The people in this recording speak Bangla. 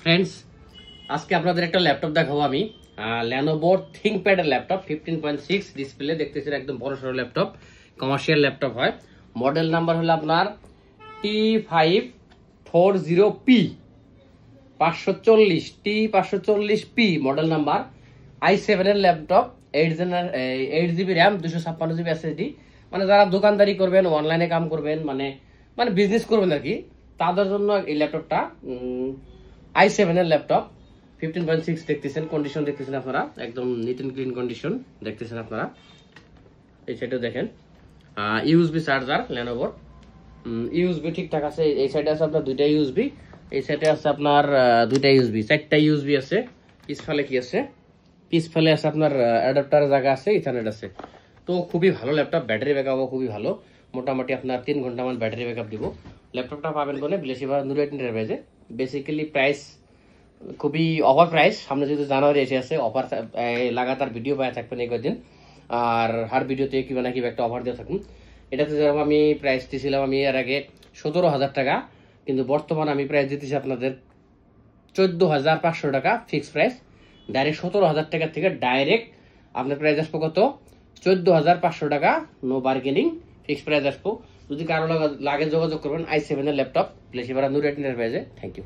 ফ্রেন্ডস, আজকে আপনাদের একটা ল্যাপটপ দেখাবো আমি। Lenovo ThinkPad এর ল্যাপটপ 15.6 ডিসপ্লে দেখতেছেন, একদম বড় সড়ো ল্যাপটপ, কমার্শিয়াল ল্যাপটপ হয়। মডেল নাম্বার হলো আপনার T540P 540 T540P model number. i7 এর laptop, 8GB RAM, 256GB SSD। মানে যারা দোকানদারি করবেন, অনলাইনে কাম করবেন, মানে বিজনেস করবেন আর কি, তাদের জন্য এই ল্যাপটপটা। i7 এর ল্যাপটপ 15.6 দেখতেছেন, কন্ডিশন দেখতেছেন আপনারা, একদম নিট এন্ড ক্লিন কন্ডিশন দেখতেছেন আপনারা। এই সাইডে দেখেন ইউএসবি চার্জার লেনোভোর, ইউএসবি ঠিকঠাক আছে। এই সাইডে আছে আপনার দুইটা ইউএসবি, এই সাইডে আছে আপনার দুইটা ইউএসবি, চারটা ইউএসবি আছে। পিছফালে কি আছে? পিছফালে আছে আপনার অ্যাডাপ্টারের জায়গা আছে, ইথারনেট আছে। তো খুবই ভালো ল্যাপটপ, ব্যাটারি ব্যাকআপও খুবই ভালো, মোটামুটি আপনার 3 ঘন্টা মান ব্যাটারি ব্যাকআপ দিব। ল্যাপটপটা পাবেন কোনে? বিলেসিবা নুরাইট এন্টারপ্রাইজে। বেসিক্যালি প্রাইস খুবই অফার প্রাইস, সামনে যেহেতু জানুয়ারি এসে আছে, অফার লাগাতার ভিডিও পাওয়া থাকবেন এই কয়েকদিন, আর হার ভিডিওতে কিবা না কিবা একটা অফার দিয়ে থাকুন। এটাতে যেরকম আমি প্রাইস দিয়েছিলাম আমি এর আগে 17,000 টাকা, কিন্তু বর্তমানে আমি প্রাইস দিতেছি আপনাদের 14,500 টাকা ফিক্সড প্রাইস। ডাইরেক্ট 17,000 টাকা থেকে ডাইরেক্ট আপনার প্রাইস আসবো কত? 14,500 টাকা, নো বার্গেনিং, ফিক্সড প্রাইস আসবো। যদি কারো লাগে যোগাযোগ করবেন i7 এর ল্যাপটপ, প্লেসিপাড়া নুরাইট এন্টারপ্রাইজে। Thank you.